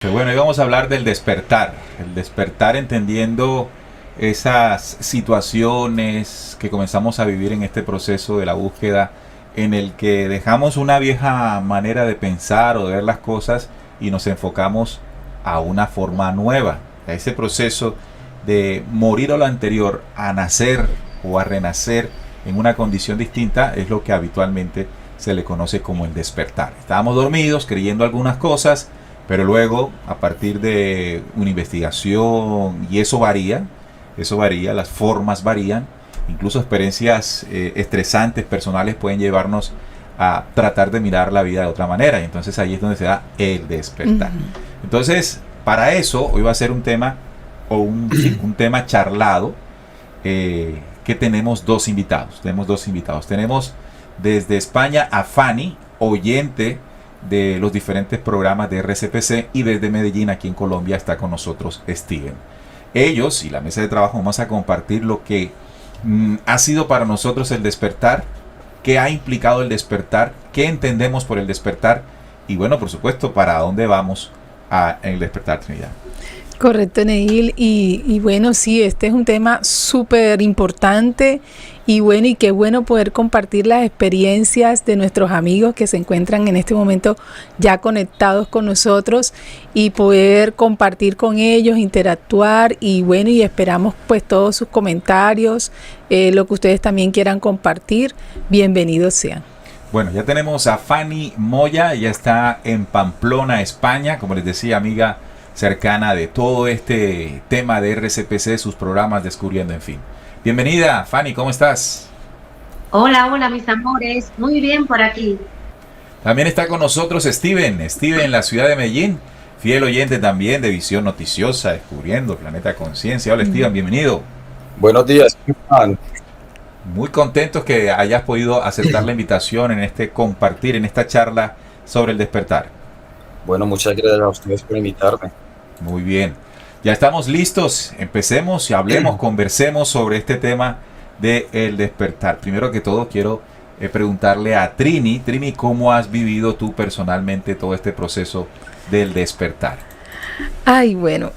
Bueno, hoy vamos a hablar del despertar, el despertar entendiendo esas situaciones que comenzamos a vivir en este proceso de la búsqueda en el que dejamos una vieja manera de pensar o de ver las cosas y nos enfocamos a una forma nueva, a ese proceso de morir a lo anterior, a nacer o a renacer en una condición distinta es lo que habitualmente se le conoce como el despertar. Estábamos dormidos creyendo algunas cosas, pero luego, a partir de una investigación, y eso varía, las formas varían, incluso experiencias estresantes, personales, pueden llevarnos a tratar de mirar la vida de otra manera, y entonces ahí es donde se da el despertar. Entonces, para eso, hoy va a ser un tema, o un tema charlado, que tenemos dos invitados. Tenemos desde España a Fanny, oyente de los diferentes programas de RCPC, y desde Medellín, aquí en Colombia, está con nosotros Steven. Ellos y la mesa de trabajo vamos a compartir lo que ha sido para nosotros el despertar, qué ha implicado el despertar, qué entendemos por el despertar y bueno, por supuesto, para dónde vamos en el despertar, Trinidad. Correcto, Neil, y bueno, sí, este es un tema súper importante y bueno, y qué bueno poder compartir las experiencias de nuestros amigos que se encuentran en este momento ya conectados con nosotros y poder compartir con ellos, interactuar y bueno, y esperamos pues todos sus comentarios, lo que ustedes también quieran compartir, bienvenidos sean. Bueno, ya tenemos a Fanny Moya, ella está en Pamplona, España, como les decía, amiga cercana de todo este tema de RCPC, sus programas Descubriendo, en fin. Bienvenida, Fanny, ¿cómo estás? Hola, mis amores. Muy bien por aquí. También está con nosotros Steven en la ciudad de Medellín, fiel oyente también de Visión Noticiosa, Descubriendo Planeta Conciencia. Hola, Steven, bienvenido. Buenos días, Juan. Muy contentos que hayas podido aceptar la invitación en compartir, en esta charla sobre el despertar. Bueno, muchas gracias a ustedes por invitarme. Muy bien. Ya estamos listos. Empecemos y hablemos, conversemos sobre este tema del despertar. Primero que todo, quiero preguntarle a Trini. Trini, ¿cómo has vivido tú personalmente todo este proceso del despertar? Ay, bueno,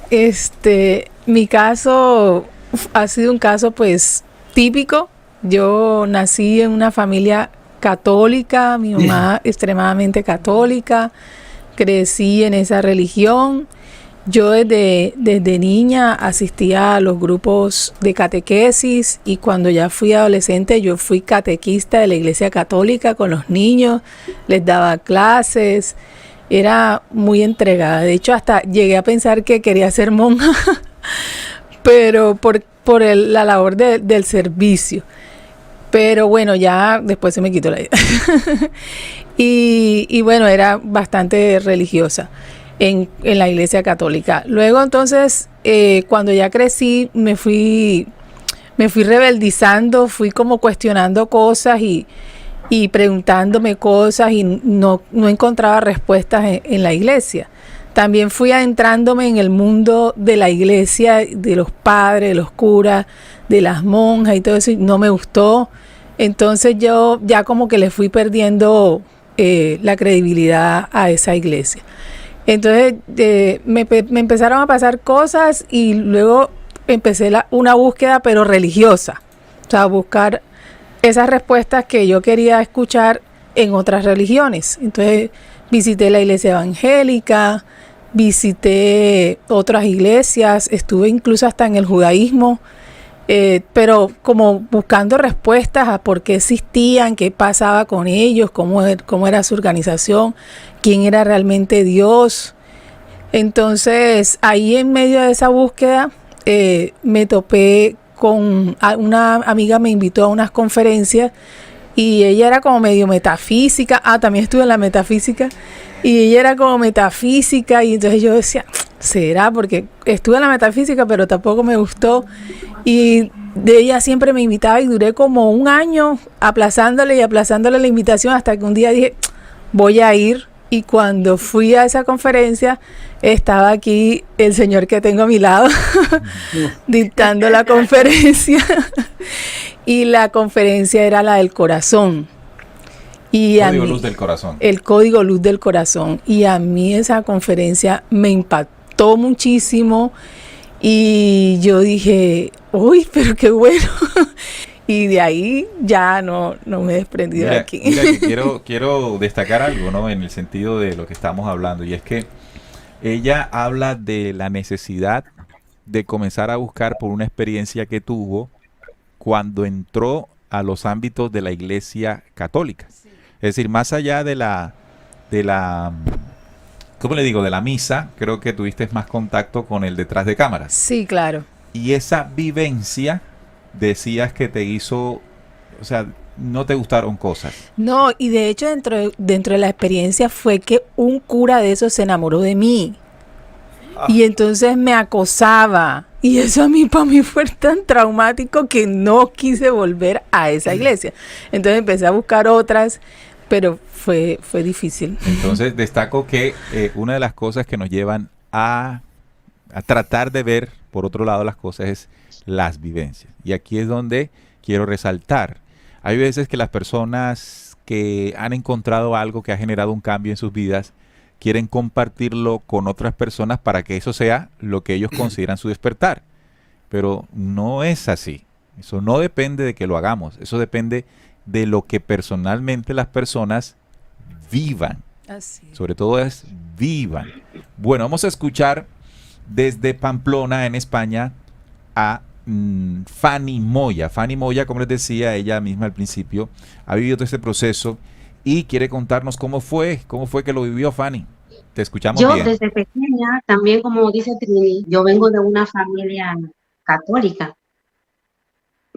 mi caso ha sido un caso pues típico. Yo nací en una familia católica, mi mamá extremadamente católica. Crecí en esa religión. Yo desde niña asistía a los grupos de catequesis y cuando ya fui adolescente yo fui catequista de la Iglesia Católica con los niños, les daba clases, era muy entregada. De hecho, hasta llegué a pensar que quería ser monja, pero por la labor del servicio. Pero bueno, ya después se me quitó la idea. Y bueno, era bastante religiosa en la Iglesia Católica. Luego entonces, cuando ya crecí, me fui rebeldizando, fui como cuestionando cosas y preguntándome cosas y no encontraba respuestas en la iglesia. También fui adentrándome en el mundo de la iglesia, de los padres, de los curas, de las monjas y todo eso, y no me gustó. Entonces yo ya como que le fui perdiendo la credibilidad a esa iglesia. Entonces me empezaron a pasar cosas y luego empecé una búsqueda pero religiosa, o sea, buscar esas respuestas que yo quería escuchar en otras religiones. Entonces visité la iglesia evangélica, visité otras iglesias, estuve incluso hasta en el judaísmo, pero como buscando respuestas a por qué existían, qué pasaba con ellos, cómo era su organización, quién era realmente Dios. Entonces ahí en medio de esa búsqueda me topé con una amiga, me invitó a unas conferencias y ella era como medio metafísica. También estuve en la metafísica y ella era como metafísica y entonces yo decía, ¿será? Porque estuve en la metafísica pero tampoco me gustó y de ella siempre me invitaba y duré como un año aplazándole la invitación hasta que un día dije, voy a ir. Y cuando fui a esa conferencia, estaba aquí el señor que tengo a mi lado, dictando la conferencia. Y la conferencia era la del corazón. Y a Código mí, Luz del Corazón. el código Luz del Corazón. Y a mí esa conferencia me impactó muchísimo y yo dije, uy, pero qué bueno. Y de ahí ya no me he desprendido de aquí. Mira que quiero destacar algo, ¿no? En el sentido de lo que estamos hablando, y es que ella habla de la necesidad de comenzar a buscar por una experiencia que tuvo cuando entró a los ámbitos de la Iglesia Católica. Es decir, más allá de la, ¿cómo le digo? De la misa, creo que tuviste más contacto con el detrás de cámaras. Sí, claro. Y esa vivencia, decías que te hizo, o sea, no te gustaron cosas. No, y de hecho dentro de la experiencia fue que un cura de esos se enamoró de mí. Y entonces me acosaba. Y eso para mí fue tan traumático que no quise volver a esa iglesia. Entonces empecé a buscar otras, pero fue difícil. Entonces destaco que una de las cosas que nos llevan a tratar de ver por otro lado las cosas es las vivencias. Y aquí es donde quiero resaltar. Hay veces que las personas que han encontrado algo que ha generado un cambio en sus vidas quieren compartirlo con otras personas para que eso sea lo que ellos consideran su despertar. Pero no es así. Eso no depende de que lo hagamos. Eso depende de lo que personalmente las personas vivan. Así. Sobre todo es vivan. Bueno, vamos a escuchar desde Pamplona, en España, a Fanny Moya. Fanny Moya, como les decía, ella misma al principio, ha vivido todo este proceso y quiere contarnos cómo fue que lo vivió, Fanny. Te escuchamos Yo bien. desde pequeña, también como dice Trini, yo vengo de una familia católica,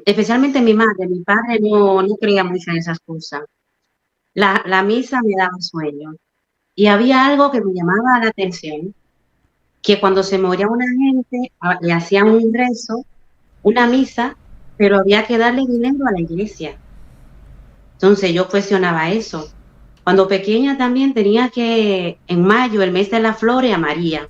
especialmente mi madre. Mi padre no creía mucho en esas cosas. La misa me daba sueño y había algo que me llamaba la atención, que cuando se moría una gente, le hacían un rezo, una misa, pero había que darle dinero a la iglesia. Entonces yo cuestionaba eso. Cuando pequeña también tenía que, en mayo, el mes de las flores, a María,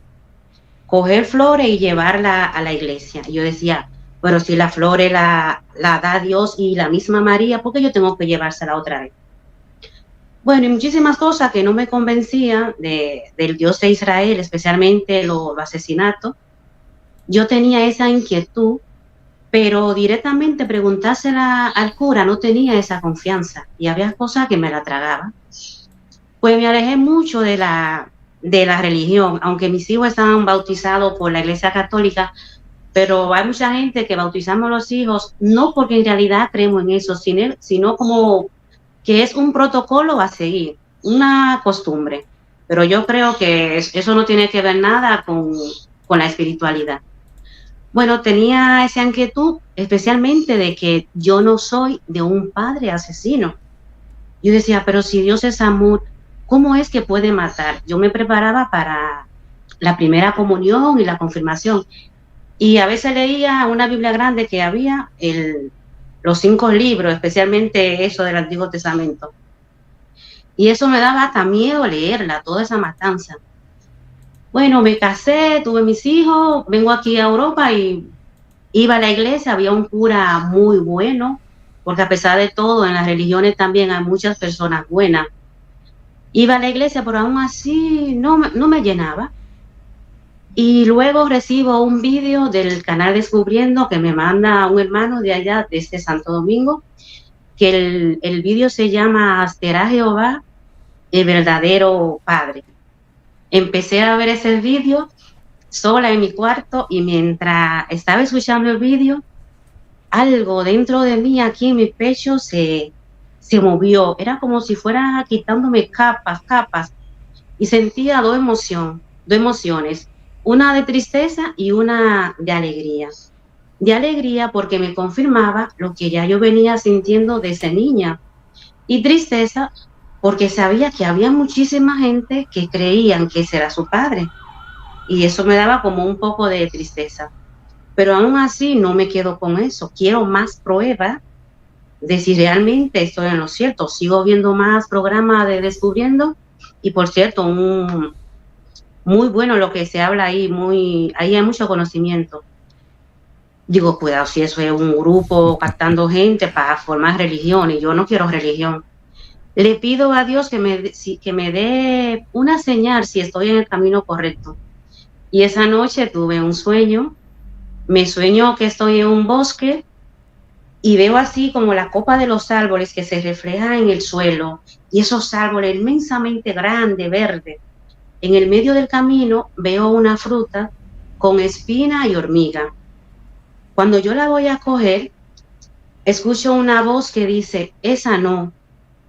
coger flores y llevarla a la iglesia. Y yo decía, pero si las flores la da Dios y la misma María, ¿por qué yo tengo que llevársela otra vez? Bueno, y muchísimas cosas que no me convencían del Dios de Israel, especialmente los asesinatos. Yo tenía esa inquietud, pero directamente preguntársela al cura no tenía esa confianza y había cosas que me la tragaba. Pues me alejé mucho de la religión, aunque mis hijos estaban bautizados por la Iglesia Católica, pero hay mucha gente que bautizamos a los hijos no porque en realidad creemos en eso, sino como que es un protocolo a seguir, una costumbre. Pero yo creo que eso no tiene que ver nada con la espiritualidad. Bueno, tenía esa inquietud, especialmente de que yo no soy de un padre asesino. Yo decía, pero si Dios es amor, ¿cómo es que puede matar? Yo me preparaba para la primera comunión y la confirmación. Y a veces leía una Biblia grande que había, los 5 libros, especialmente eso del Antiguo Testamento. Y eso me daba hasta miedo leerla, toda esa matanza. Bueno, me casé, tuve mis hijos, vengo aquí a Europa y iba a la iglesia, había un cura muy bueno, porque a pesar de todo, en las religiones también hay muchas personas buenas. Iba a la iglesia, pero aún así no me llenaba. Y luego recibo un vídeo del canal Descubriendo que me manda un hermano de allá, de Santo Domingo, que el vídeo se llama ¿Será Jehová el verdadero Padre? Empecé a ver ese vídeo sola en mi cuarto y mientras estaba escuchando el vídeo, algo dentro de mí, aquí en mi pecho, se movió. Era como si fuera quitándome capas, y sentía dos emociones, una de tristeza y una de alegría. De alegría porque me confirmaba lo que ya yo venía sintiendo desde niña, y tristeza porque sabía que había muchísima gente que creían que ese era su padre, y eso me daba como un poco de tristeza. Pero aún así no me quedo con eso, quiero más pruebas de si realmente estoy en lo cierto. Sigo viendo más programas de Descubriendo, y por cierto, muy bueno lo que se habla ahí, ahí hay mucho conocimiento. Digo, cuidado si eso es un grupo captando gente para formar religión, y yo no quiero religión. Le pido a Dios que me dé una señal si estoy en el camino correcto. Y esa noche tuve un sueño, me sueño que estoy en un bosque y veo así como la copa de los árboles que se refleja en el suelo y esos árboles inmensamente grandes, verdes. En el medio del camino veo una fruta con espina y hormiga. Cuando yo la voy a coger, escucho una voz que dice, esa no,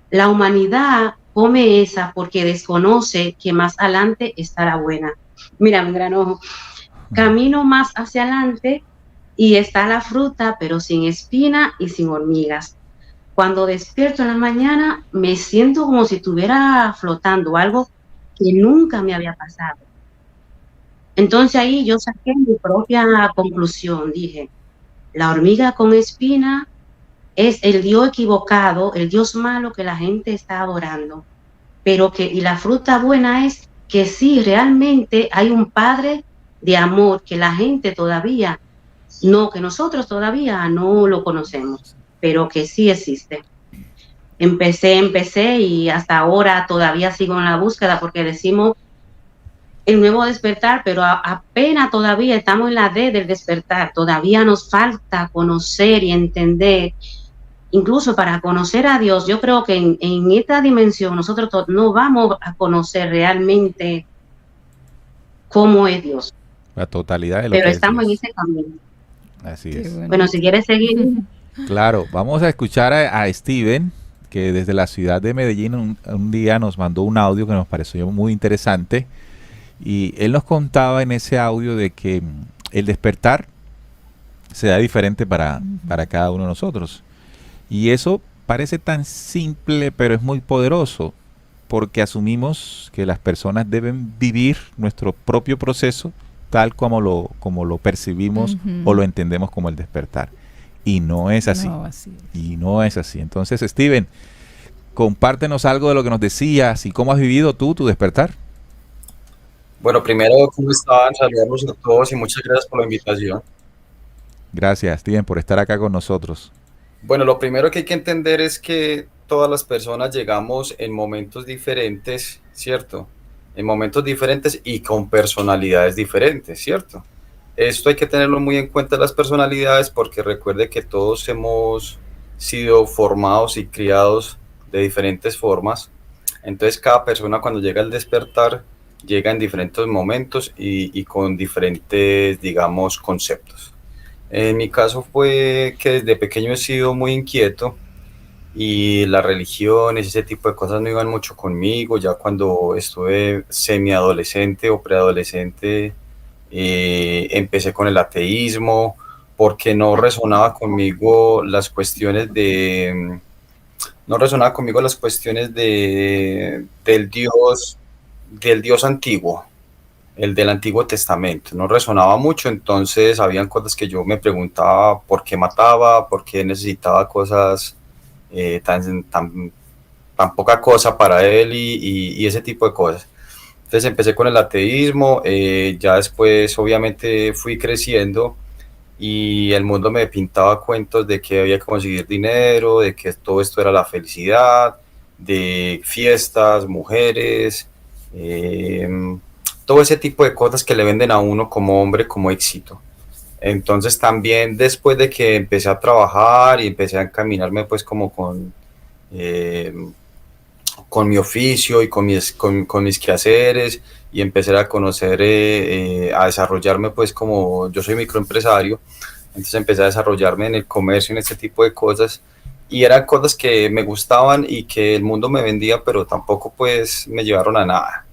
la humanidad come esa porque desconoce que más adelante está la buena. Mira, mi gran ojo. Camino más hacia adelante y está la fruta, pero sin espina y sin hormigas. Cuando despierto en la mañana, me siento como si estuviera flotando, algo que nunca me había pasado. Entonces ahí yo saqué mi propia conclusión. Dije, la hormiga con espina es el Dios equivocado, el Dios malo que la gente está adorando. Y la fruta buena es que sí, realmente hay un Padre de amor que la gente todavía no, que nosotros todavía no lo conocemos, pero que sí existe. Empecé y hasta ahora todavía sigo en la búsqueda porque decimos el nuevo despertar, pero apenas todavía estamos en la D del despertar, todavía nos falta conocer y entender. Incluso para conocer a Dios, yo creo que en esta dimensión nosotros no vamos a conocer realmente cómo es Dios. La totalidad de lo Pero que es estamos en Dios. ese camino. Así Qué es. bonito. Bueno, si quieres seguir. Claro, vamos a escuchar a Steven, que desde la ciudad de Medellín un día nos mandó un audio que nos pareció muy interesante. Y él nos contaba en ese audio de que el despertar se da diferente para cada uno de nosotros. Y eso parece tan simple, pero es muy poderoso, porque asumimos que las personas deben vivir nuestro propio proceso tal como lo percibimos Ujú. o lo entendemos como el despertar. Y no es así. No, así es. Y no es así. Entonces, Steven, compártenos algo de lo que nos decías y cómo has vivido tú tu despertar. Bueno, primero, ¿cómo están? Saludarlos a todos y muchas gracias por la invitación. Gracias, Steven, por estar acá con nosotros. Bueno, lo primero que hay que entender es que todas las personas llegamos en momentos diferentes, ¿cierto? En momentos diferentes y con personalidades diferentes, ¿cierto? Esto hay que tenerlo muy en cuenta las personalidades porque recuerde que todos hemos sido formados y criados de diferentes formas. Entonces cada persona cuando llega al despertar llega en diferentes momentos y con diferentes, digamos, conceptos. En mi caso fue que desde pequeño he sido muy inquieto y las religiones, ese tipo de cosas no iban mucho conmigo. Ya cuando estuve semiadolescente o preadolescente, empecé con el ateísmo porque no resonaba conmigo las cuestiones del Dios antiguo, el del Antiguo Testamento, no resonaba mucho. Entonces habían cosas que yo me preguntaba por qué mataba, por qué necesitaba cosas tan poca cosa para él y ese tipo de cosas. Entonces empecé con el ateísmo, ya después obviamente fui creciendo y el mundo me pintaba cuentos de que había que conseguir dinero, de que todo esto era la felicidad, de fiestas, mujeres, eh, todo ese tipo de cosas que le venden a uno como hombre como éxito. Entonces también después de que empecé a trabajar y empecé a encaminarme pues como eh, con mi oficio y con mis quehaceres y empecé a conocer, a desarrollarme pues como yo soy microempresario, entonces empecé a desarrollarme en el comercio, en este tipo de cosas y eran cosas que me gustaban y que el mundo me vendía, pero tampoco pues me llevaron a nada.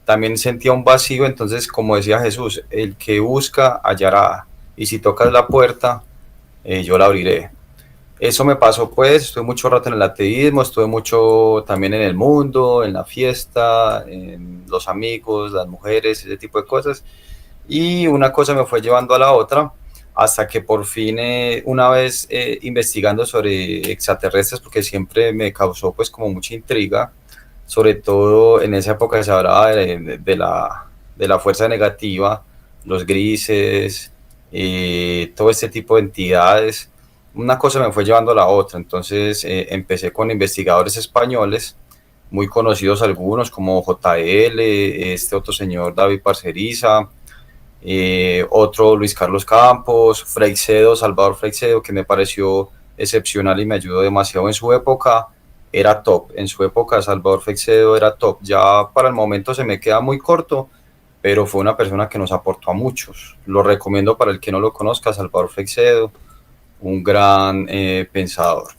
También sentía un vacío, entonces como decía Jesús, el que busca hallará y si tocas la puerta, yo la abriré. Eso me pasó pues, estuve mucho rato en el ateísmo, estuve mucho también en el mundo, en la fiesta, en los amigos, las mujeres, ese tipo de cosas. Y una cosa me fue llevando a la otra, hasta que por fin una vez investigando sobre extraterrestres, porque siempre me causó pues como mucha intriga, sobre todo en esa época se hablaba de la fuerza negativa, los grises, todo este tipo de entidades. una cosa me fue llevando a la otra. Entonces empecé con investigadores españoles, muy conocidos algunos, como JL, este otro señor David Parceriza, otro Luis Carlos Campos, Freixedo, Salvador Freixedo, que me pareció excepcional y me ayudó demasiado en su época. Era top, en su época Salvador Freixedo era top. Ya para el momento se me queda muy corto, pero fue una persona que nos aportó a muchos. Lo recomiendo para el que no lo conozca, Salvador Freixedo, un gran pensador.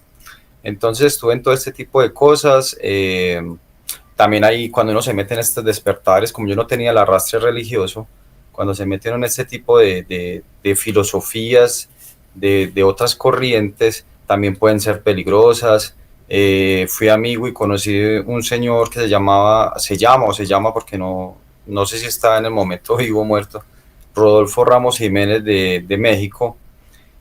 Entonces estuve en todo este tipo de cosas. También ahí, cuando uno se mete en estos despertares, como yo no tenía el arrastre religioso, cuando se meten en este tipo de filosofías, de otras corrientes, también pueden ser peligrosas. Fui amigo y conocí un señor que se llama porque no sé si está en el momento vivo o muerto, Rodolfo Ramos Jiménez de México,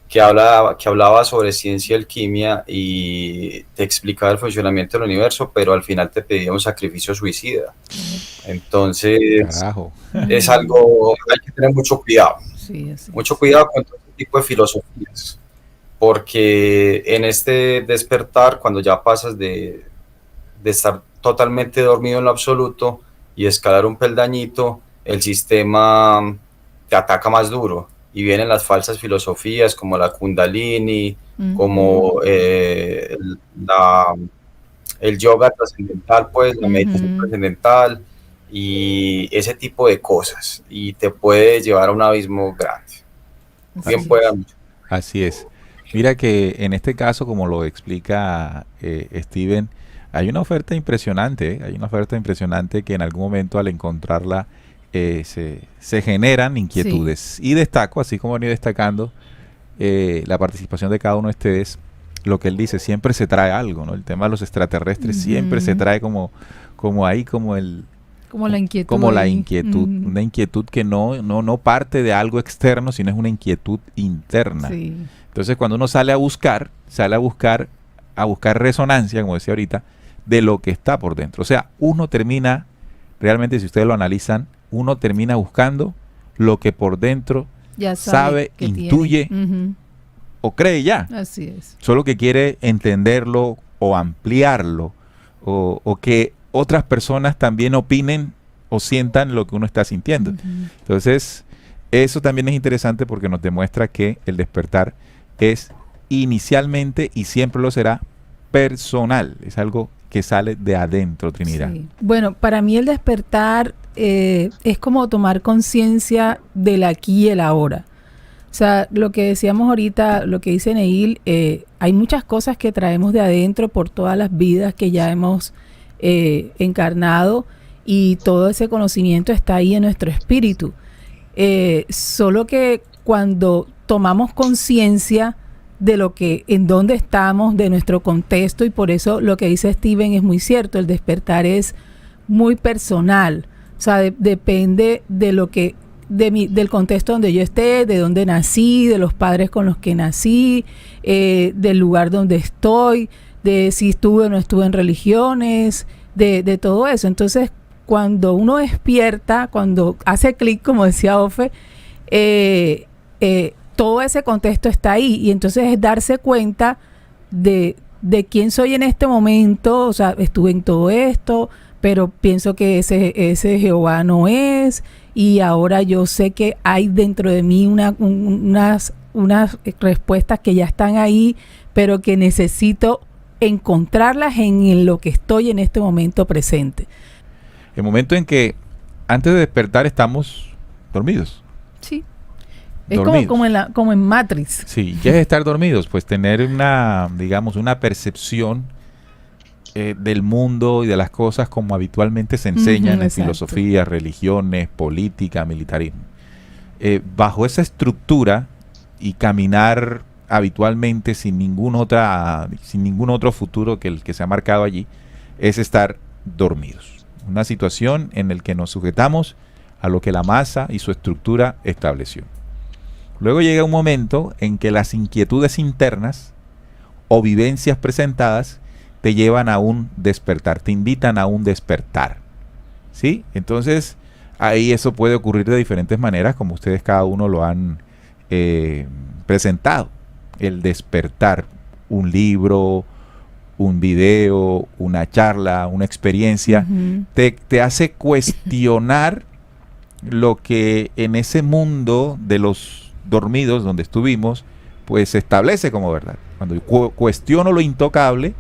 que hablaba sobre ciencia y alquimia y te explicaba el funcionamiento del universo, pero al final te pedía un sacrificio suicida. Entonces, Carajo. es algo, hay que tener mucho cuidado. Sí, Mucho cuidado con todo este tipo de filosofías, porque en este despertar, cuando ya pasas de estar totalmente dormido en lo absoluto y escalar un peldañito, el sistema te ataca más duro y vienen las falsas filosofías como la Kundalini, como el yoga trascendental, pues la meditación trascendental y ese tipo de cosas, y te puede llevar a un abismo grande. Bien puede. Así es. Mira que en este caso, como lo explica Steven, hay una oferta impresionante, hay una oferta impresionante que en algún momento al encontrarla se generan inquietudes. Y destaco, así como han ido destacando la participación de cada uno de ustedes, lo que él dice, siempre se trae algo, ¿no? El tema de los extraterrestres siempre se trae como la inquietud, una inquietud que no parte de algo externo, sino es una inquietud interna. Sí. Entonces, cuando uno sale a buscar resonancia, como decía ahorita, de lo que está por dentro. O sea, uno termina, realmente si ustedes lo analizan, uno termina buscando lo que por dentro ya sabe, intuye o cree ya. Así es. Solo que quiere entenderlo o ampliarlo o que otras personas también opinen o sientan lo que uno está sintiendo. Entonces, eso también es interesante porque nos demuestra que el despertar es inicialmente y siempre lo será personal. Es algo que sale de adentro, Trinidad. Sí. Bueno, para mí el despertar es como tomar conciencia del aquí y el ahora. O sea, lo que decíamos ahorita, lo que dice Neil, hay muchas cosas que traemos de adentro por todas las vidas que ya hemos encarnado, y todo ese conocimiento está ahí en nuestro espíritu. Solo que cuando tomamos conciencia de lo que, en dónde estamos, de nuestro contexto, y por eso lo que dice Steven es muy cierto, el despertar es muy personal. O sea, depende de lo que, del contexto donde yo esté, de dónde nací, de los padres con los que nací, del lugar donde estoy, de si estuve o no estuve en religiones, de todo eso. Entonces, cuando uno despierta, cuando hace clic, como decía Ofe, todo ese contexto está ahí, y entonces es darse cuenta de quién soy en este momento. O sea, estuve en todo esto, pero pienso que ese Jehová no es, y ahora yo sé que hay dentro de mí unas respuestas que ya están ahí, pero que necesito encontrarlas en lo que estoy en este momento presente. El momento en que antes de despertar estamos dormidos. Sí. Es como en Matrix. Sí, ¿qué es estar dormidos? Pues tener una percepción del mundo y de las cosas como habitualmente se enseñan en filosofía, religiones, política, militarismo. Bajo esa estructura y caminar habitualmente sin ningún otro futuro que el que se ha marcado allí, es estar dormidos. Una situación en la que nos sujetamos a lo que la masa y su estructura estableció. Luego llega un momento en que las inquietudes internas o vivencias presentadas te llevan a un despertar, te invitan a un despertar. ¿Sí? Entonces, ahí eso puede ocurrir de diferentes maneras, como ustedes cada uno lo han presentado. el despertar, un libro, un video, una charla, una experiencia, te hace cuestionar lo que en ese mundo de los dormidos donde estuvimos, pues se establece como verdad. Cuando cuestiono lo intocable,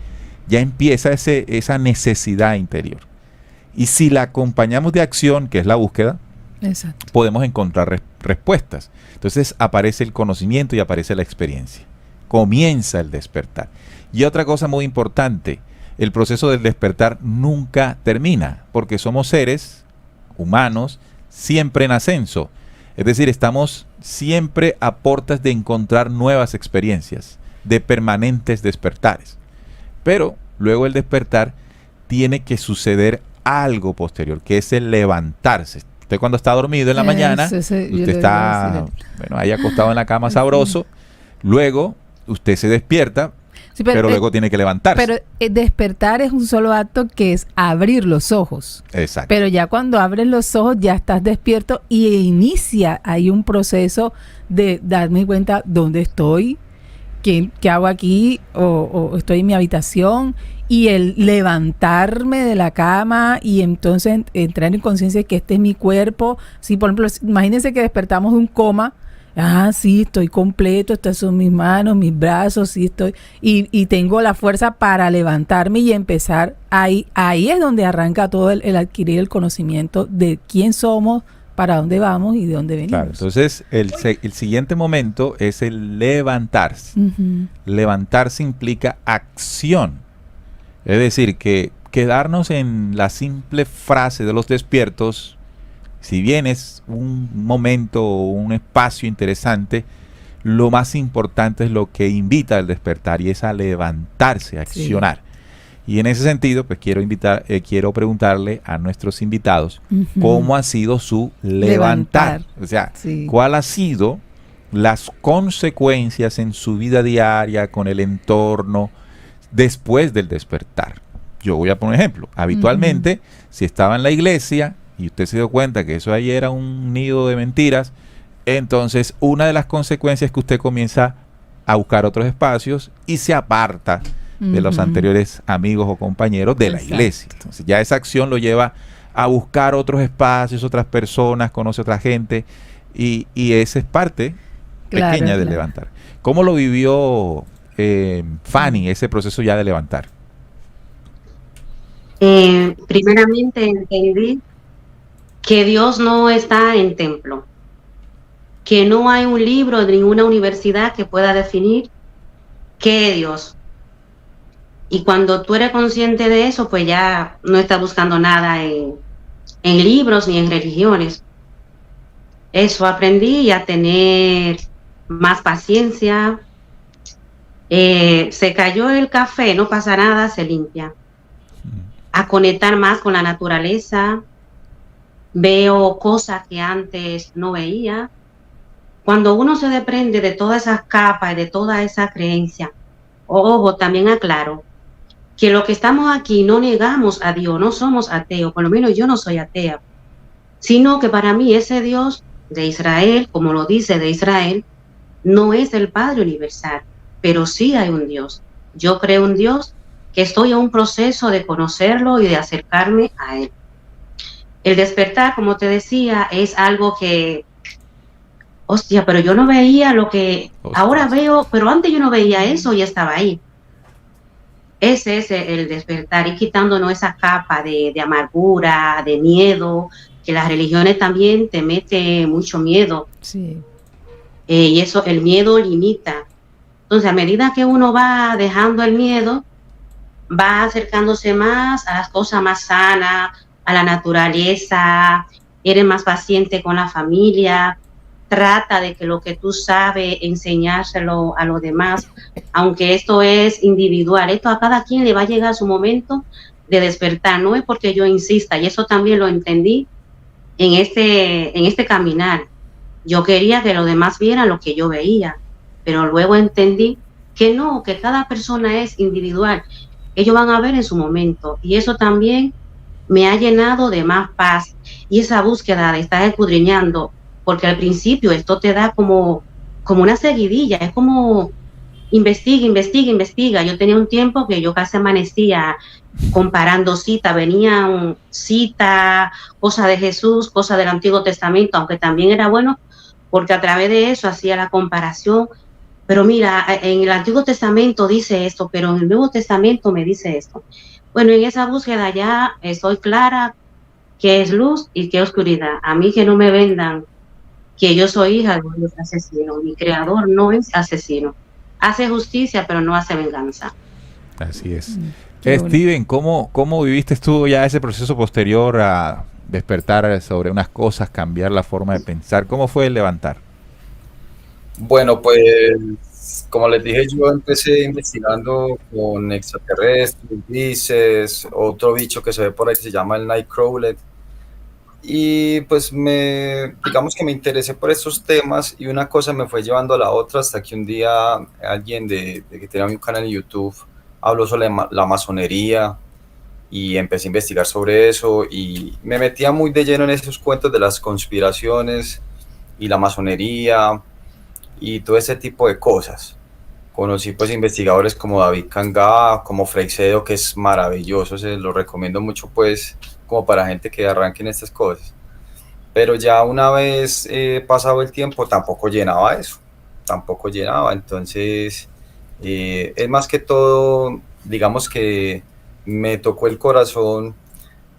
ya empieza esa necesidad interior. Y si la acompañamos de acción, que es la búsqueda, Exacto. podemos encontrar respuestas. Entonces aparece el conocimiento y aparece la experiencia. Comienza el despertar. Y otra cosa muy importante, el proceso del despertar nunca termina, porque somos seres humanos siempre en ascenso. Es decir, estamos siempre a portas de encontrar nuevas experiencias, de permanentes despertares. Pero luego el despertar tiene que suceder algo posterior, que es el levantarse. Usted cuando está dormido en la mañana, usted está ahí acostado en la cama sabroso, luego usted se despierta, sí, pero luego tiene que levantarse. Pero despertar es un solo acto, que es abrir los ojos. Exacto. Pero ya cuando abres los ojos ya estás despierto y inicia ahí un proceso de darme cuenta dónde estoy, qué hago aquí, o estoy en mi habitación, y el levantarme de la cama y entonces entrar en conciencia de que este es mi cuerpo. Si, por ejemplo, imagínense que despertamos de un coma. Sí, estoy completo, estas son mis manos, mis brazos, sí estoy, y tengo la fuerza para levantarme y empezar. Ahí es donde arranca todo el adquirir el conocimiento de quién somos, para dónde vamos y de dónde venimos. Claro, entonces el siguiente momento es el levantarse. Levantarse implica acción. Es decir, que quedarnos en la simple frase de los despiertos, si bien es un momento o un espacio interesante, lo más importante es lo que invita al despertar, y es a levantarse, a accionar. Sí. Y en ese sentido, pues quiero preguntarle a nuestros invitados cómo ha sido su levantar. O sea, cuál ha sido las consecuencias en su vida diaria, con el entorno, después del despertar. Yo voy a poner un ejemplo. Habitualmente, si estaba en la iglesia y usted se dio cuenta que eso ahí era un nido de mentiras, entonces una de las consecuencias es que usted comienza a buscar otros espacios y se aparta de los anteriores amigos o compañeros de la iglesia. Entonces ya esa acción lo lleva a buscar otros espacios, otras personas, conoce otra gente, y esa es parte pequeña del levantar. ¿Cómo lo vivió Fanny, ese proceso ya de levantar? Primeramente entendí que Dios no está en templo, que no hay un libro de ninguna universidad que pueda definir qué es Dios. Y cuando tú eres consciente de eso, pues ya no estás buscando nada en libros ni en religiones. Eso aprendí, a tener más paciencia. Se cayó el café, no pasa nada, se limpia. A conectar más con la naturaleza. Veo cosas que antes no veía. Cuando uno se desprende de todas esas capas y de toda esa creencia, ojo, también aclaro que lo que estamos aquí no negamos a Dios, no somos ateos, por lo menos yo no soy atea, sino que para mí ese Dios de Israel, como lo dice de Israel, no es el Padre Universal, pero sí hay un Dios. Yo creo un Dios que estoy en un proceso de conocerlo y de acercarme a Él. El despertar, como te decía, es algo que, hostia, pero yo no veía lo que ahora veo, pero antes yo no veía eso y estaba ahí. Ese es el despertar, y quitándonos esa capa de amargura, de miedo, que las religiones también te meten mucho miedo. Sí. Y eso, el miedo limita. Entonces, a medida que uno va dejando el miedo, va acercándose más a las cosas más sanas, a la naturaleza, eres más paciente con la familia, trata de que lo que tú sabes, enseñárselo a los demás, aunque esto es individual, esto a cada quien le va a llegar su momento de despertar, no es porque yo insista, y eso también lo entendí en este caminar. Yo quería que los demás vieran lo que yo veía, pero luego entendí que no, que cada persona es individual, ellos van a ver en su momento, y eso también me ha llenado de más paz, y esa búsqueda de estar escudriñando, porque al principio esto te da como una seguidilla, es como investiga, investiga, investiga. Yo tenía un tiempo que yo casi amanecía comparando citas, venía cita, cosa de Jesús, cosa del Antiguo Testamento, aunque también era bueno, porque a través de eso hacía la comparación. Pero mira, en el Antiguo Testamento dice esto, pero en el Nuevo Testamento me dice esto. Bueno, en esa búsqueda ya estoy clara qué es luz y qué es oscuridad. A mí que no me vendan que yo soy hija de un Dios asesino. Mi creador no es asesino. Hace justicia, pero no hace venganza. Así es. Qué bueno. Steven, ¿cómo viviste tú ya ese proceso posterior a despertar sobre unas cosas, cambiar la forma de pensar? ¿Cómo fue el levantar? Bueno, pues como les dije, yo empecé investigando con extraterrestres, grises, otro bicho que se ve por ahí que se llama el Nightcrawler. Y pues digamos que me interesé por estos temas y una cosa me fue llevando a la otra hasta que un día alguien de que tenía un canal en YouTube habló sobre la masonería y empecé a investigar sobre eso y me metía muy de lleno en esos cuentos de las conspiraciones y la masonería y todo ese tipo de cosas. Conocí pues investigadores como David Kangá, como Freixedo, que es maravilloso, se lo recomiendo mucho pues como para gente que arranque en estas cosas. Pero ya una vez pasado el tiempo tampoco llenaba eso, tampoco llenaba, entonces es más que todo, digamos que me tocó el corazón,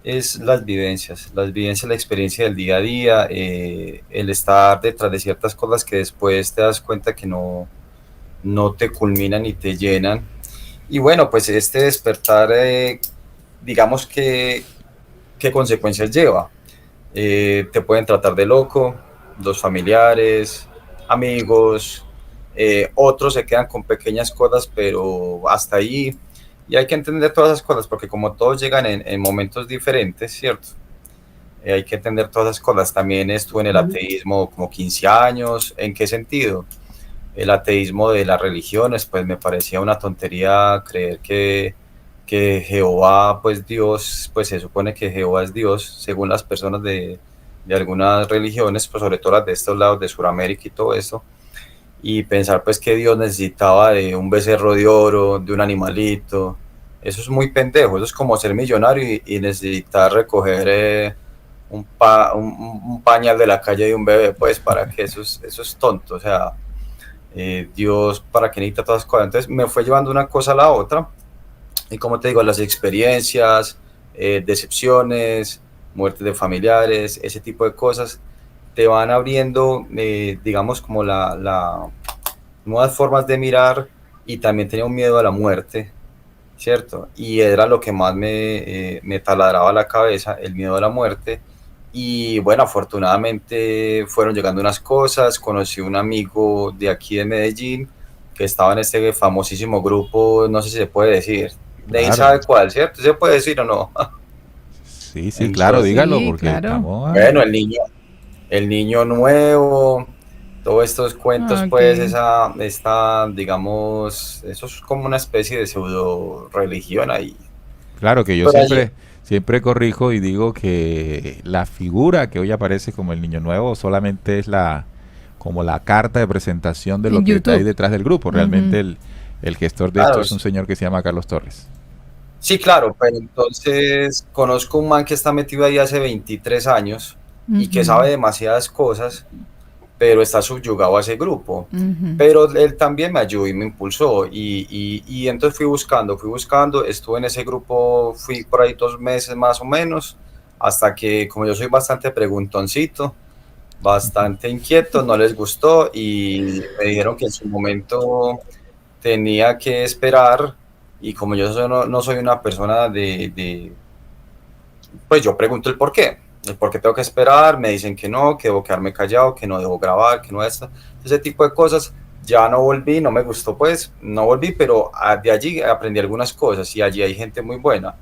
es las vivencias, la experiencia del día a día, el estar detrás de ciertas cosas que después te das cuenta que no te culminan y te llenan. Y bueno, pues este despertar, digamos que, ¿qué consecuencias lleva? Te pueden tratar de loco, los familiares, amigos, otros se quedan con pequeñas cosas, pero hasta ahí. Y hay que entender todas esas cosas, porque como todos llegan en momentos diferentes, ¿cierto? Hay que entender todas esas cosas. También estuve en el ateísmo como 15 años. ¿En qué sentido? El ateísmo de las religiones, pues me parecía una tontería creer que Jehová, pues Dios, pues se supone que Jehová es Dios, según las personas de algunas religiones, pues sobre todo las de estos lados de Sudamérica y todo eso, y pensar pues que Dios necesitaba de un becerro de oro, de un animalito, eso es muy pendejo, eso es como ser millonario y necesitar recoger un pañal de la calle de un bebé, pues para que eso es tonto, o sea, Dios, ¿para qué necesita todas las cosas? Entonces me fue llevando una cosa a la otra, y como te digo, las experiencias, decepciones, muertes de familiares, ese tipo de cosas, te van abriendo, digamos, como nuevas formas de mirar, y también tenía un miedo a la muerte, ¿cierto? Y era lo que más me taladraba la cabeza, el miedo a la muerte. Y bueno, afortunadamente fueron llegando unas cosas, conocí un amigo de aquí de Medellín que estaba en este famosísimo grupo, no sé si se puede decir, nadie Claro. sabe cuál, ¿cierto? ¿Se puede decir o no? Sí, sí, claro, Entonces, dígalo Sí, porque claro. estamos... bueno, el niño nuevo, todos estos cuentos, Ah, pues ok. digamos, eso es como una especie de pseudo religión ahí. Claro que yo Pero allí, siempre corrijo y digo que la figura que hoy aparece como el niño nuevo solamente es como la carta de presentación de lo En que hay YouTube. detrás del grupo. Ujú. Realmente el gestor de esto claro, es un señor que se llama Carlos Torres. sí, claro, pero entonces conozco un man que está metido ahí hace 23 años y que Ujú. sabe demasiadas cosas, pero está subyugado a ese grupo. Ujú. Pero él también me ayudó y me impulsó y entonces fui buscando, estuve en ese grupo, fui por ahí 2 meses más o menos, hasta que como yo soy bastante preguntoncito, bastante inquieto, no les gustó y me dijeron que en su momento tenía que esperar, y como no soy una persona pues yo pregunto el por qué tengo que esperar, me dicen que no, que debo quedarme callado, que no debo grabar, que no esto, ese tipo de cosas. Ya no volví, no me gustó pues, no volví, pero de allí aprendí algunas cosas y allí hay gente muy buena.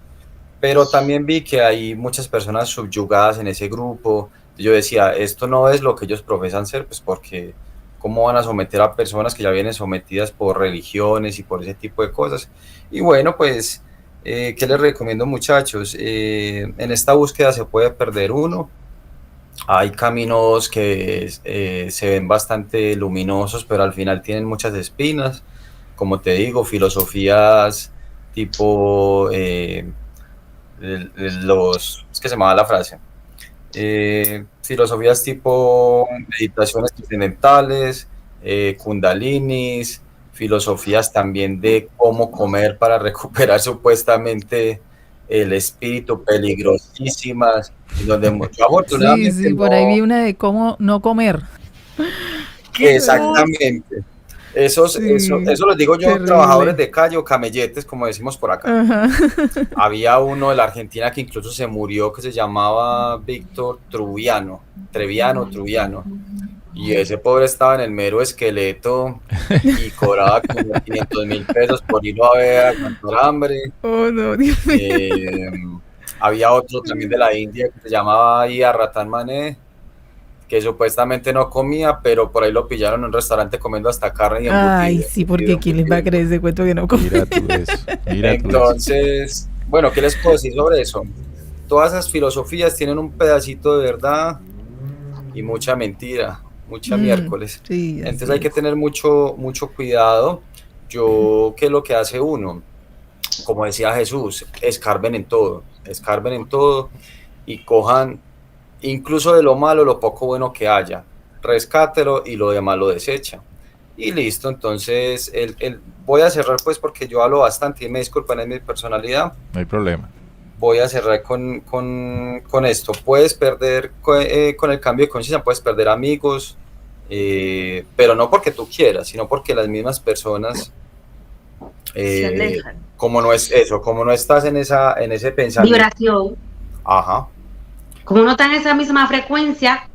Pero también vi que hay muchas personas subyugadas en ese grupo. Yo decía, esto no es lo que ellos profesan ser, pues porque cómo van a someter a personas que ya vienen sometidas por religiones y por ese tipo de cosas. Y bueno, pues, ¿qué les recomiendo, muchachos? En esta búsqueda se puede perder uno. Hay caminos que se ven bastante luminosos, pero al final tienen muchas espinas. como te digo, filosofías tipo, es que se me va la frase, filosofías tipo meditaciones trascendentales, kundalinis, filosofías también de cómo comer para recuperar supuestamente el espíritu, peligrosísimas, en donde yo Sí, afortunadamente sí, por ahí vi no, una de cómo no comer. ¡Qué cosa! exactamente. Sí, Eso les digo yo, trabajadores terrible. de calle o camelletes, como decimos por acá. Ajá. Había uno de la Argentina que incluso se murió, que se llamaba Víctor Truviano, y ese pobre estaba en el mero esqueleto y cobraba como 500.000 pesos por irlo a ver, aguantar hambre. Oh, no, Dios mío. Eh, Había otro también de la India que se llamaba Ratan Mané, que supuestamente no comía, pero por ahí lo pillaron en un restaurante comiendo hasta carne y Ay, embutido, sí, porque ¿quién les va a creer ese cuento que no come? Mira tú eso, mira tú eso. Entonces, bueno, ¿qué les puedo decir sobre eso? Todas esas filosofías tienen un pedacito de verdad y mucha mentira, mucha miércoles. Sí, Entonces así hay que es. tener mucho cuidado. ¿Qué es lo que hace uno? Como decía Jesús, escarben en todo y cojan incluso de lo malo lo poco bueno que haya, rescátelo y lo demás lo desecha. Y listo, entonces voy a cerrar pues porque yo hablo bastante y me disculpan, es mi personalidad. No hay problema. Voy a cerrar con esto. Puedes perder con el cambio de conciencia, puedes perder amigos, pero no porque tú quieras, sino porque las mismas personas, Se alejan. como no es eso, como no estás en ese pensamiento. Vibración. Ajá. Como no están en esa misma frecuencia,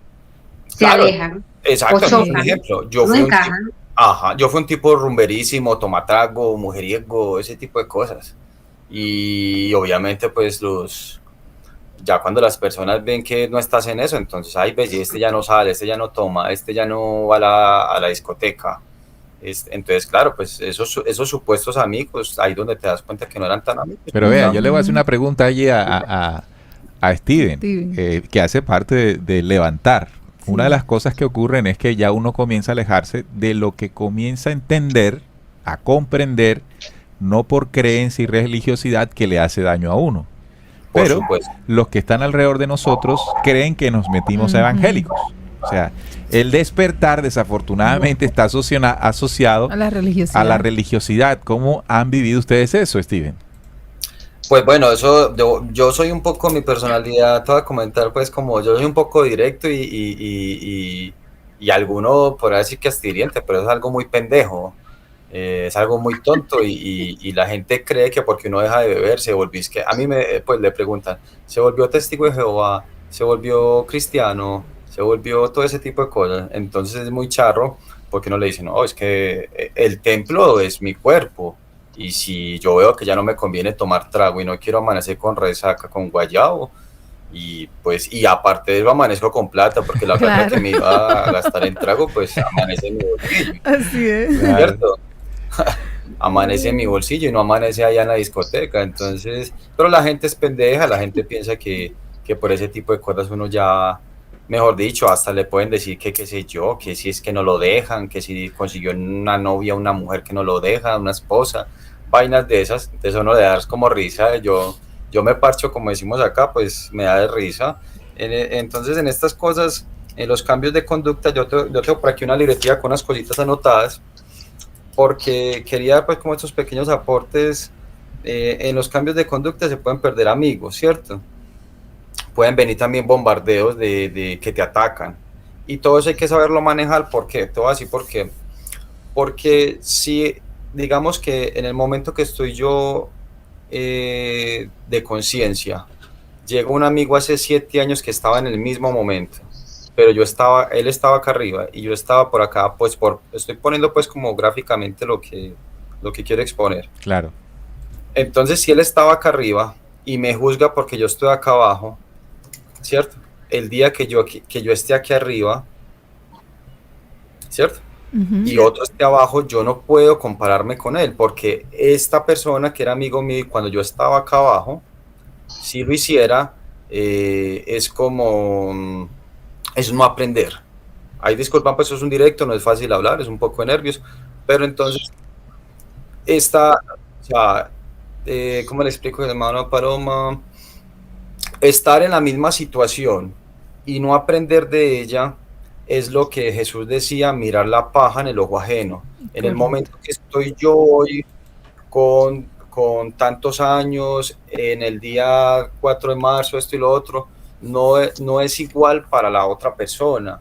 se Claro, alejan exacto, o eso es un chocan, ejemplo. no encajan. Yo fui un tipo rumberísimo, tomatrago, mujeriego, ese tipo de cosas. Y obviamente pues ya cuando las personas ven que no estás en eso, entonces, ay, ves, y este ya no sale, este ya no toma, este ya no va a la discoteca. Entonces, claro, pues esos supuestos amigos, ahí donde te das cuenta que no eran tan amigos. Pero vea, Ya. yo le voy a hacer una pregunta allí a Steven, Steven. que hace parte de levantar. Sí. Una de las cosas que ocurren es que ya uno comienza a alejarse de lo que comienza a entender, a comprender, no por creencia y religiosidad que le hace daño a uno. Por Pero supuesto. los que están alrededor de nosotros creen que nos metimos a evangélicos. O sea, el despertar desafortunadamente está asociado A la religiosidad. a la religiosidad. ¿Cómo han vivido ustedes eso, Steven? Pues bueno, eso yo soy un poco, mi personalidad, te voy a comentar, pues como yo soy un poco directo y alguno podrá decir que astiriente, pero es algo muy pendejo, es algo muy tonto y la gente cree que porque uno deja de beber se volvió, es que a mí pues le preguntan, ¿se volvió testigo de Jehová? ¿Se volvió cristiano? ¿Se volvió todo ese tipo de cosas? Entonces es muy charro porque uno le dice, no, es que el templo es mi cuerpo. Y si yo veo que ya no me conviene tomar trago y no quiero amanecer con resaca, con guayabo, y aparte de eso amanezco con plata, porque la plata Claro. que me iba a gastar en trago, pues amanece en mi bolsillo, Así es. Claro. ¿cierto? Amanece en mi bolsillo y no amanece allá en la discoteca, entonces, pero la gente es pendeja, la gente piensa que por ese tipo de cosas uno ya, mejor dicho, hasta le pueden decir que qué sé yo, que si es que no lo dejan, que si consiguió una novia, una mujer que no lo deja, una esposa, vainas de esas, entonces uno le da como risa, yo me parcho, como decimos acá, pues me da de risa. Entonces en estas cosas, en los cambios de conducta, yo tengo por aquí una libretilla con unas cositas anotadas, porque quería pues como estos pequeños aportes. En los cambios de conducta se pueden perder amigos, ¿cierto? Pueden venir también bombardeos de que te atacan, y todo eso hay que saberlo manejar. ¿Por qué? Te voy a decir por qué. Porque si, digamos que en el momento que estoy yo de conciencia, llegó un amigo hace 7 años que estaba en el mismo momento, pero él estaba acá arriba y yo estaba por acá, pues estoy poniendo pues como gráficamente lo que quiero exponer. Claro. Entonces, si él estaba acá arriba y me juzga porque yo estoy acá abajo, ¿cierto? El día que yo esté aquí arriba, ¿cierto? Y otro esté abajo, yo no puedo compararme con él, porque esta persona que era amigo mío y cuando yo estaba acá abajo, si lo hiciera, es como, es no aprender. Ahí disculpan, pues eso es un directo, no es fácil hablar, es un poco de nervios, pero entonces, esta, o sea, ¿cómo le explico, hermano Paloma? Estar en la misma situación y no aprender de ella es lo que Jesús decía, mirar la paja en el ojo ajeno. En el Correcto. momento que estoy yo hoy con tantos años, en el día 4 de marzo, esto y lo otro, no es igual para la otra persona.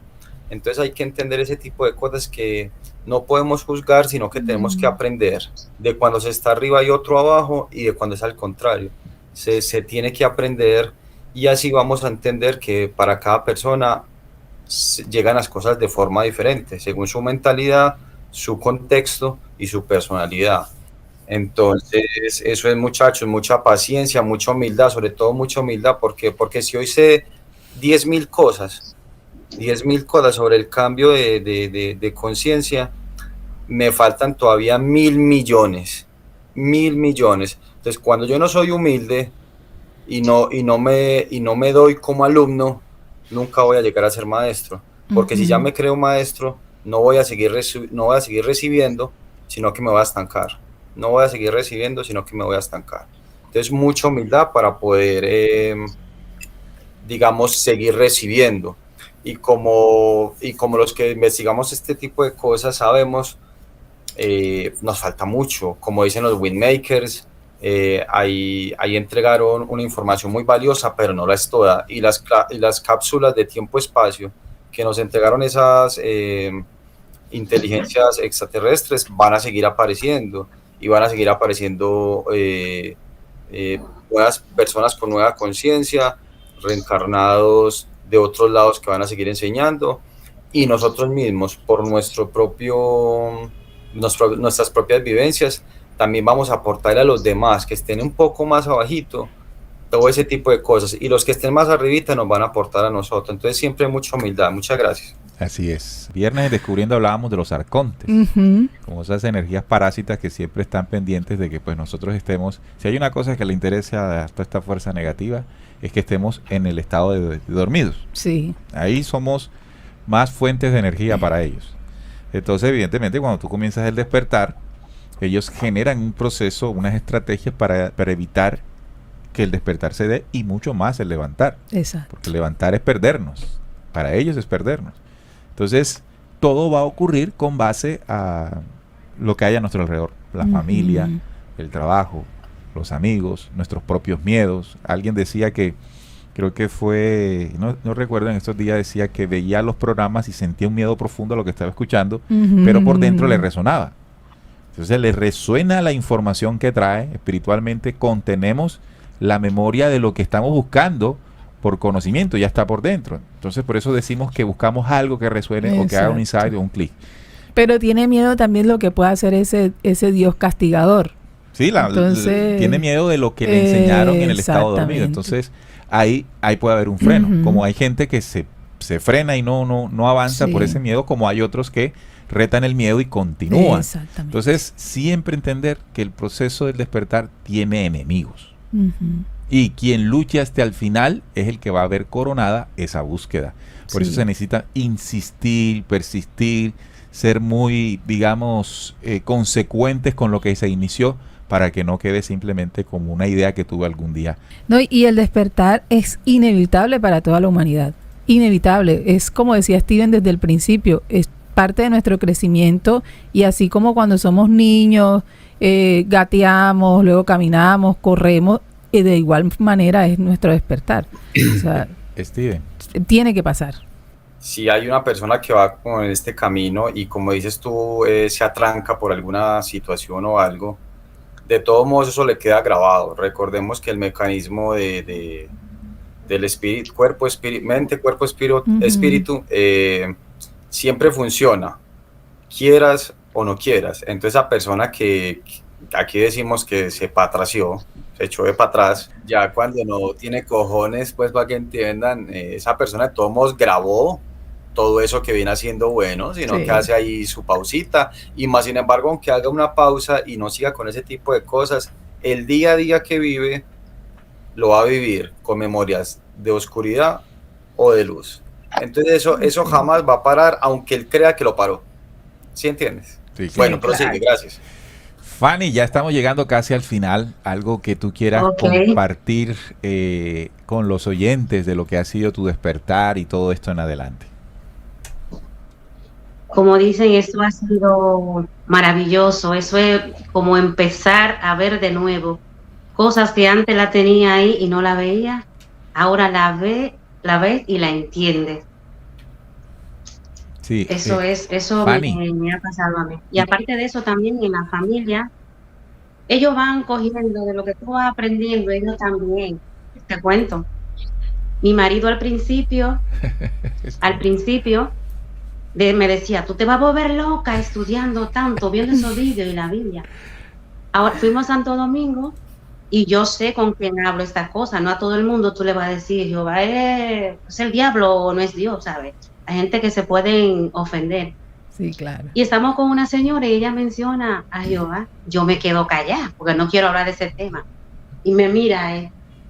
Entonces hay que entender ese tipo de cosas que no podemos juzgar, sino que tenemos que aprender de cuando se está arriba y otro abajo y de cuando es al contrario. Se tiene que aprender y así vamos a entender que para cada persona llegan las cosas de forma diferente, según su mentalidad, su contexto y su personalidad. Entonces, eso es, muchachos, mucha paciencia, mucha humildad, sobre todo mucha humildad, porque si hoy sé 10.000 cosas, 10.000 cosas sobre el cambio de conciencia, me faltan todavía 1.000 millones, 1.000 millones. Entonces, cuando yo no soy humilde y no me doy como alumno, nunca voy a llegar a ser maestro, porque si ya me creo maestro, no voy a seguir recibiendo, sino que me voy a estancar. No voy a seguir recibiendo, sino que me voy a estancar. Entonces, mucha humildad para poder, digamos, seguir recibiendo. Y como los que investigamos este tipo de cosas sabemos, nos falta mucho. Como dicen los Windmakers, ahí entregaron una información muy valiosa, pero no la es toda. Y las cápsulas de tiempo-espacio que nos entregaron esas inteligencias extraterrestres van a seguir apareciendo y van a seguir apareciendo nuevas personas con nueva conciencia, reencarnados de otros lados que van a seguir enseñando, y nosotros mismos por nuestras propias vivencias también vamos a aportar a los demás que estén un poco más abajito todo ese tipo de cosas, y los que estén más arribita nos van a aportar a nosotros. Entonces siempre mucha humildad. Muchas gracias. Así es. Viernes en Descubriendo hablábamos de los arcontes, como esas energías parásitas que siempre están pendientes de que pues nosotros estemos, si hay una cosa que le interesa a toda esta fuerza negativa, es que estemos en el estado de dormidos. Sí. Ahí somos más fuentes de energía para ellos. Entonces, evidentemente, cuando tú comienzas el despertar, ellos generan un proceso, unas estrategias para evitar que el despertar se dé, y mucho más el levantar. Exacto. Porque levantar es perdernos. Para ellos es perdernos. Entonces, todo va a ocurrir con base a lo que hay a nuestro alrededor. La familia, el trabajo, los amigos, nuestros propios miedos. Alguien decía que, creo que fue, no recuerdo, en estos días decía que veía los programas y sentía un miedo profundo a lo que estaba escuchando, pero por dentro le resonaba. Entonces le resuena la información que trae espiritualmente, contenemos la memoria de lo que estamos buscando por conocimiento, ya está por dentro. Entonces por eso decimos que buscamos algo que resuene. Exacto. O que haga un insight o un clic. Pero tiene miedo también lo que pueda hacer ese Dios castigador. Sí, tiene miedo de lo que le enseñaron en el estado dormido. Entonces ahí puede haber un freno. Como hay gente que se frena y no avanza por ese miedo, como hay otros que retan el miedo y continúan. Entonces siempre entender que el proceso del despertar tiene enemigos. Y quien luche hasta el final es el que va a ver coronada esa búsqueda. Por eso se necesita insistir, persistir, ser muy, digamos, consecuentes con lo que se inició, para que no quede simplemente como una idea que tuve algún día. No, y el despertar es inevitable para toda la humanidad. Inevitable. Es como decía Steven desde el principio, es parte de nuestro crecimiento, y así como cuando somos niños, gateamos, luego caminamos, corremos, y de igual manera es nuestro despertar. O sea, Steven, tiene que pasar. Si hay una persona que va como en este camino y, como dices tú, se atranca por alguna situación o algo, de todos modos eso le queda grabado. Recordemos que el mecanismo del espíritu, mente, cuerpo, espíritu, siempre funciona, quieras o no quieras. Entonces esa persona que aquí decimos que se patració, se echó de para atrás, ya cuando no tiene cojones, pues para que entiendan, esa persona de todos modos grabó todo eso que viene haciendo bueno, sino que hace ahí su pausita, y más sin embargo, aunque haga una pausa y no siga con ese tipo de cosas, el día a día que vive lo va a vivir con memorias de oscuridad o de luz. Entonces eso jamás va a parar, aunque él crea que lo paró. ¿Sí entiendes? Sí, bueno, prosigue, gracias. Fanny, ya estamos llegando casi al final. Algo que tú quieras Ok. compartir con los oyentes de lo que ha sido tu despertar y todo esto en adelante. Como dicen, esto ha sido maravilloso. Eso es como empezar a ver de nuevo cosas que antes la tenía ahí y no la veía. Ahora la ves y la entiendes. Sí, Eso Fanny, me ha pasado a mí. Y aparte de eso, también en la familia, ellos van cogiendo de lo que tú vas aprendiendo, ellos también. Te cuento. Mi marido al principio, me decía, tú te vas a volver loca estudiando tanto, viendo esos vídeos y la Biblia. Ahora fuimos a Santo Domingo y yo sé con quién hablo estas cosas. No a todo el mundo tú le vas a decir, Jehová es el diablo o no es Dios, ¿sabes? Hay gente que se pueden ofender. Sí, claro. Y estamos con una señora y ella menciona a Jehová. Yo me quedo callada porque no quiero hablar de ese tema. Y me mira,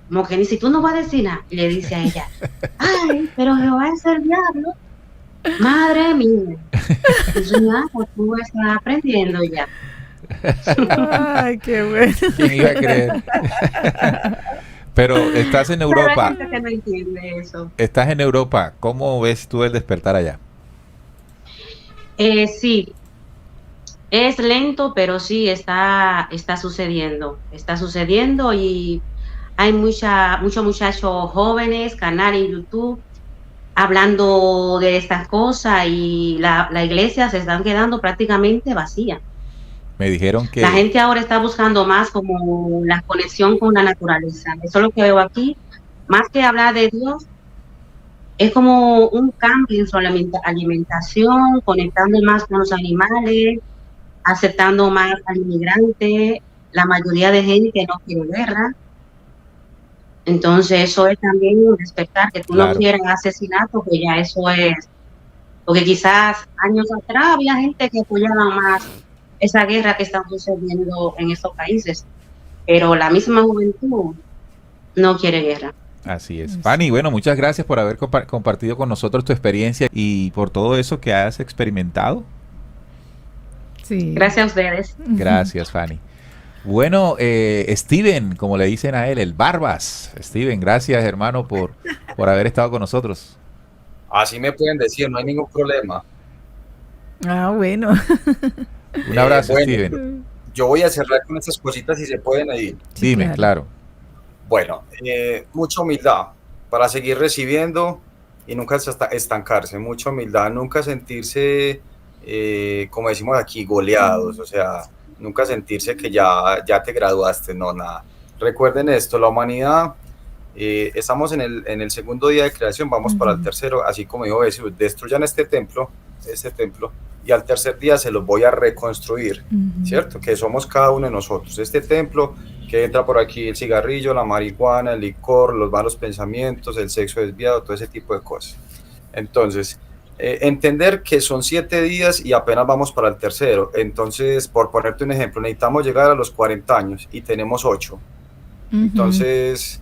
como que ni si tú no vas a decir nada. Y le dice a ella, ay, pero Jehová es el diablo. Madre mía. Entonces, pues tú estás aprendiendo ya. Ay, qué bueno. ¿quién iba a creer? Pero estás en Pero hay Europa. gente que no entiende eso. Estás en Europa. ¿Cómo ves tú el despertar allá? Sí, es lento, pero sí está sucediendo. Está sucediendo y hay muchos muchachos jóvenes, canal en YouTube, hablando de estas cosas y la iglesia se están quedando prácticamente vacía. Me dijeron La que gente ahora está buscando más como la conexión con la naturaleza. Eso es lo que veo aquí. Más que hablar de Dios, es como un cambio en su alimentación, conectando más con los animales, aceptando más al inmigrante. La mayoría de gente no quiere guerra. Entonces eso es también un despertar, que tú no claro, quieras asesinato, que ya eso es, porque quizás años atrás había gente que apoyaba más esa guerra que está sucediendo en esos países, pero la misma juventud no quiere guerra. así es. Fanny, bueno, muchas gracias por haber compartido con nosotros tu experiencia y por todo eso que has experimentado. Sí. Gracias a ustedes. Gracias, Fanny. Bueno, Steven, como le dicen a él, el Barbas. Steven, gracias, hermano, por haber estado con nosotros. Así me pueden decir, no hay ningún problema. Ah, bueno. Un abrazo, Bueno, Steven. yo voy a cerrar con estas cositas si se pueden ir. Sí, Dime, claro. Bueno, mucha humildad para seguir recibiendo y nunca estancarse, mucha humildad, nunca sentirse, como decimos aquí, goleados, o sea, nunca sentirse que ya te graduaste, no, nada. Recuerden esto, la humanidad, estamos en el segundo día de creación, vamos para el tercero, así como dijo Jesús, destruyan este templo, y al tercer día se los voy a reconstruir, ¿cierto? Que somos cada uno de nosotros, este templo que entra por aquí, el cigarrillo, la marihuana, el licor, los malos pensamientos, el sexo desviado, todo ese tipo de cosas. Entonces, entender que son 7 días y apenas vamos para el tercero. Entonces, por ponerte un ejemplo, necesitamos llegar a los 40 años y tenemos 8. Entonces,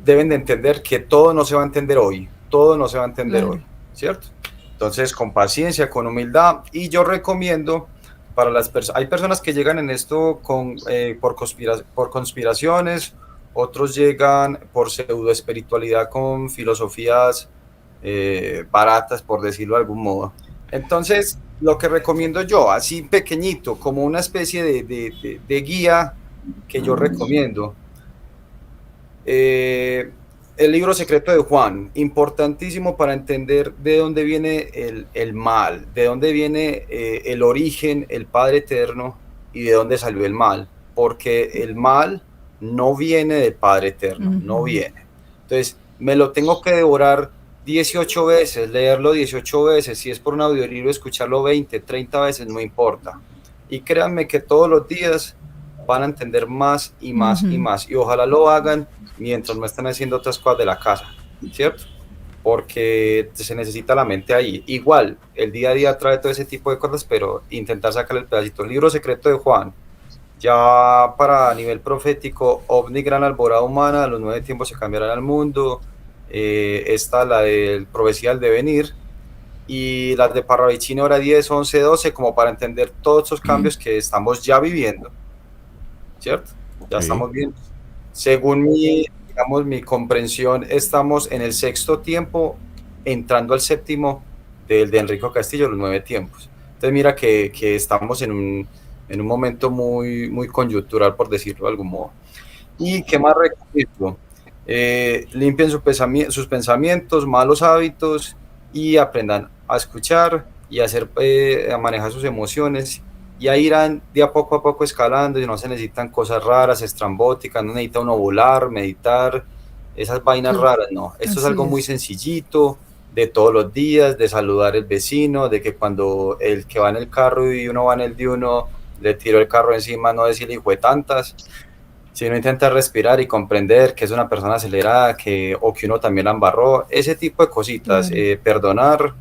deben de entender que todo no se va a entender hoy, todo no se va a entender hoy, ¿cierto? Entonces, con paciencia, con humildad, y yo recomiendo para las personas, hay personas que llegan en esto por conspiraciones, otros llegan por pseudo espiritualidad con filosofías baratas, por decirlo de algún modo. Entonces, lo que recomiendo yo, así pequeñito, como una especie de guía que yo recomiendo, el libro secreto de Juan, importantísimo para entender de dónde viene el mal, de dónde viene el origen, el Padre Eterno, y de dónde salió el mal, porque el mal no viene del Padre Eterno, no viene. Entonces, me lo tengo que devorar 18 veces, leerlo 18 veces, si es por un audiolibro, escucharlo 20, 30 veces, no importa. Y créanme que todos los días van a entender más y más y más, y ojalá lo hagan mientras no están haciendo otras cosas de la casa, ¿cierto? Porque se necesita la mente ahí. Igual, el día a día trae todo ese tipo de cosas, pero intentar sacarle el pedacito. El libro secreto de Juan, ya para nivel profético, ovni gran alborada humana, los 9 tiempos se cambiarán al mundo, está la del profecía del devenir, y las de Parravicini hora 10, 11, 12, como para entender todos estos cambios que estamos ya viviendo, ¿cierto? Ya Sí. estamos viendo. Según mi comprensión, estamos en el sexto tiempo, entrando al séptimo de Enrico Castillo, los 9 tiempos. Entonces mira que estamos en un momento muy, muy coyuntural, por decirlo de algún modo. ¿Y qué más recomiendo? Limpien sus pensamientos, malos hábitos, y aprendan a escuchar y a manejar sus emociones, y ahí irán de a poco escalando, y no se necesitan cosas raras, estrambóticas, no necesita uno volar, meditar, esas vainas raras, no. Esto es Así algo muy es. sencillito, de todos los días, de saludar al vecino, de que cuando el que va en el carro y uno va en el de uno, le tiró el carro encima, no decirle hijo de tantas. Si uno intenta respirar y comprender que es una persona acelerada, o que uno también la embarró, ese tipo de cositas, perdonar,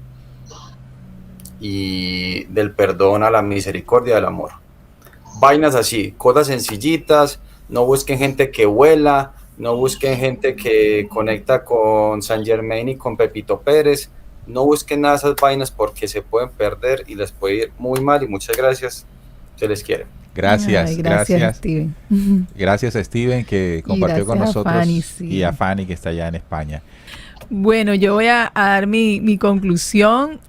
y del perdón a la misericordia del amor. Vainas así, cosas sencillitas, no busquen gente que vuela, no busquen gente que conecta con Saint Germain y con Pepito Pérez, no busquen nada de esas vainas porque se pueden perder y les puede ir muy mal, y muchas gracias, se les quiere. Gracias, Ay, gracias. Steven. Gracias a Steven que compartió con gracias a nosotros, Fanny, sí. y a Fanny que está allá en España. Bueno, yo voy a dar mi conclusión.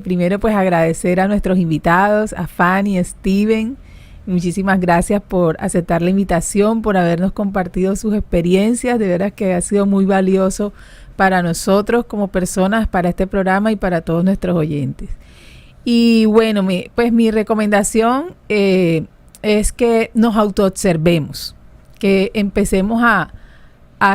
Primero, pues agradecer a nuestros invitados, a Fanny, a Steven. Muchísimas gracias por aceptar la invitación, por habernos compartido sus experiencias. De veras que ha sido muy valioso para nosotros como personas, para este programa y para todos nuestros oyentes. Y bueno, mi recomendación es que nos autoobservemos, que empecemos a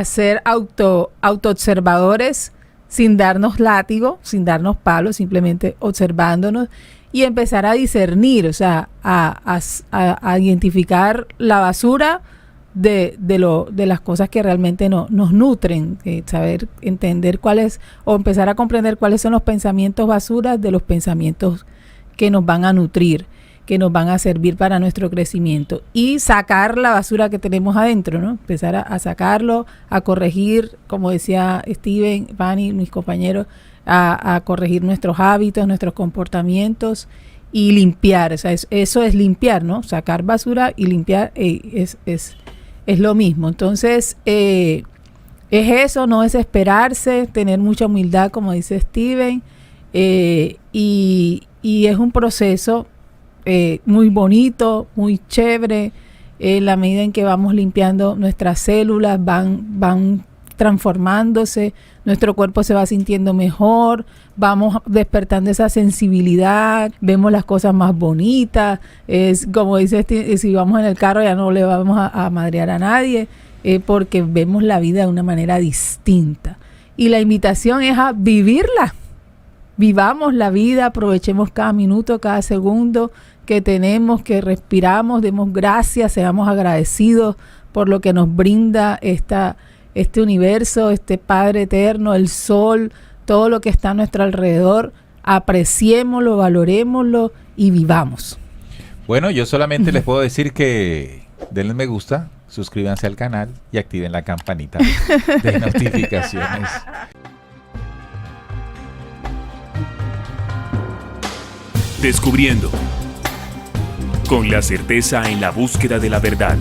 ser autoobservadores sin darnos látigo, sin darnos palos, simplemente observándonos, y empezar a discernir, o sea, a identificar la basura de las cosas que realmente nos nutren, saber entender o empezar a comprender cuáles son los pensamientos basuras de los pensamientos que nos van a nutrir, que nos van a servir para nuestro crecimiento, y sacar la basura que tenemos adentro, ¿no? Empezar a sacarlo, a corregir, como decía Steven, Fanny, mis compañeros, a corregir nuestros hábitos, nuestros comportamientos, y limpiar. O sea, eso es limpiar, ¿no? Sacar basura y limpiar es lo mismo. Entonces, es eso, no desesperarse, tener mucha humildad, como dice Steven, y es un proceso muy bonito, muy chévere. En la medida en que vamos limpiando nuestras células, van transformándose, nuestro cuerpo se va sintiendo mejor, vamos despertando esa sensibilidad, vemos las cosas más bonitas. Es como dice, si vamos en el carro ya no le vamos a madrear a nadie, porque vemos la vida de una manera distinta. Y la invitación es a vivirla. Vivamos la vida, aprovechemos cada minuto, cada segundo que tenemos, que respiramos, demos gracias, seamos agradecidos por lo que nos brinda este universo, este Padre eterno, el sol, todo lo que está a nuestro alrededor. Apreciémoslo, valorémoslo y vivamos. Bueno, yo solamente les puedo decir que denle me gusta, suscríbanse al canal y activen la campanita de notificaciones. Descubriendo. Con la certeza en la búsqueda de la verdad.